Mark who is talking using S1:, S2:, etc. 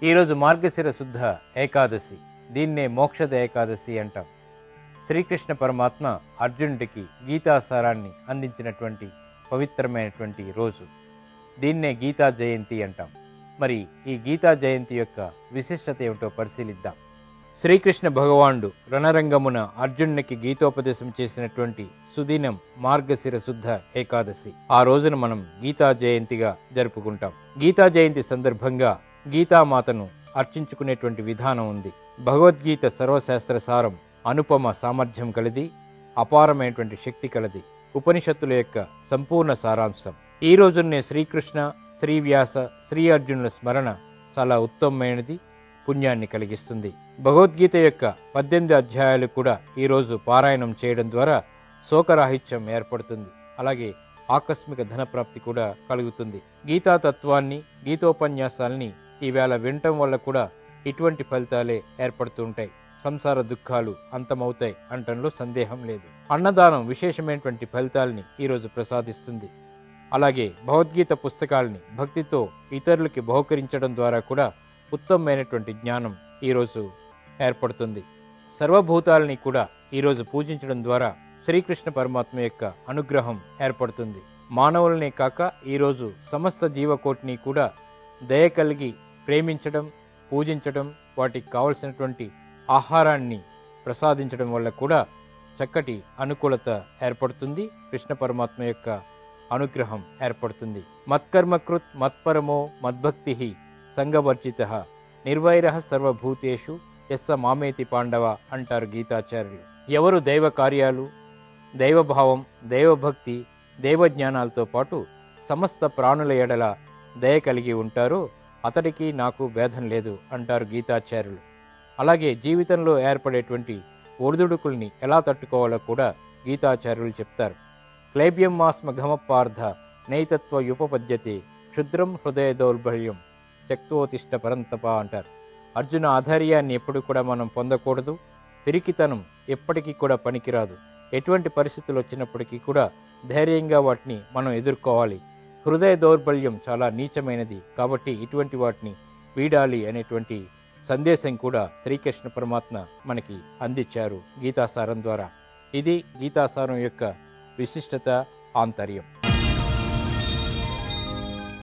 S1: ఈరోజు మార్గశిర శుద్ధ ఏకాదశి. దీన్నే మోక్షద ఏకాదశి అంటాం. శ్రీకృష్ణ పరమాత్మ అర్జునుడికి గీతాసారాన్ని అందించినటువంటి పవిత్రమైనటువంటి రోజు. దీన్నే గీతా జయంతి అంటాం. మరి ఈ గీతా జయంతి యొక్క విశిష్టత ఏమిటో పరిశీలిద్దాం. శ్రీకృష్ణ భగవానుడు రణరంగమున అర్జునునికి గీతోపదేశం చేసినటువంటి సుదినం మార్గశిర శుద్ధ ఏకాదశి. ఆ రోజున మనం గీతా జయంతిగా జరుపుకుంటాం. గీతా జయంతి సందర్భంగా గీతామాతను అర్చించుకునేటువంటి విధానం ఉంది. భగవద్గీత సర్వశాస్త్ర సారం, అనుపమ సామర్థ్యం కలది, అపారమైనటువంటి శక్తి కలది, ఉపనిషత్తుల యొక్క సంపూర్ణ సారాంశం. ఈ రోజునే శ్రీకృష్ణ, శ్రీవ్యాస, శ్రీ అర్జునుల స్మరణ చాలా ఉత్తమమైనది, పుణ్యాన్ని కలిగిస్తుంది. భగవద్గీత యొక్క 18 అధ్యాయాలు కూడా ఈరోజు పారాయణం చేయడం ద్వారా శోకరాహిత్యం ఏర్పడుతుంది. అలాగే ఆకస్మిక ధనప్రాప్తి కూడా కలుగుతుంది. గీతా తత్వాన్ని, గీతోపన్యాసాల్ని ఈవేళ వినటం వల్ల కూడా ఇటువంటి ఫలితాలే ఏర్పడుతూ ఉంటాయి. సంసార దుఃఖాలు అంతమవుతాయి అంటంలో సందేహం లేదు. అన్నదానం విశేషమైనటువంటి ఫలితాలని ఈరోజు ప్రసాదిస్తుంది. అలాగే భగవద్గీత పుస్తకాలని భక్తితో ఇతరులకి బహుకరించడం ద్వారా కూడా ఉత్తమమైనటువంటి జ్ఞానం ఈరోజు ఏర్పడుతుంది. సర్వభూతాలని కూడా ఈరోజు పూజించడం ద్వారా శ్రీకృష్ణ పరమాత్మ యొక్క అనుగ్రహం ఏర్పడుతుంది. మానవులనే కాక ఈరోజు సమస్త జీవకోటిని కూడా దయ కలిగి ప్రేమించడం, పూజించడం, వాటికి కావలసినటువంటి ఆహారాన్ని ప్రసాదించడం వల్ల కూడా చక్కటి అనుకూలత ఏర్పడుతుంది. కృష్ణ పరమాత్మ యొక్క అనుగ్రహం ఏర్పడుతుంది. మత్కర్మకృత్ మత్పరమో మద్భక్తి సంగవర్జిత నిర్వైరః సర్వభూతేషు యస్స మామేతి పాండవ అంటారు గీతాచార్యులు. ఎవరు దైవ కార్యాలు, దైవభావం, దైవభక్తి, దైవజ్ఞానాలతో పాటు సమస్త ప్రాణుల ఎడల దయ కలిగి ఉంటారో అతడికి నాకు భేదం లేదు అంటారు గీతాచార్యులు. అలాగే జీవితంలో ఏర్పడేటువంటి ఒడిదుడుకుల్ని ఎలా తట్టుకోవాలో కూడా గీతాచార్యులు చెప్తారు. క్లైబ్యం మాస్మ ఘమపార్థ నైతత్వ యుపపద్యతే క్షుద్రం హృదయ దౌర్బల్యం త్యక్తోతిష్ట పరంతప అంటారు. అర్జున, ఆధైర్యాన్ని ఎప్పుడు కూడా మనం పొందకూడదు. పిరికితనం ఎప్పటికీ కూడా పనికిరాదు. ఎటువంటి పరిస్థితులు వచ్చినప్పటికీ కూడా ధైర్యంగా వాటిని మనం ఎదుర్కోవాలి. హృదయ దౌర్బల్యం చాలా నీచమైనది కాబట్టి ఇటువంటి వాటిని వీడాలి అనేటువంటి సందేశం కూడా శ్రీకృష్ణ పరమాత్మ మనకి అందించారు గీతాసారం ద్వారా. ఇది గీతాసారం యొక్క విశిష్టత, ఆంతర్యం.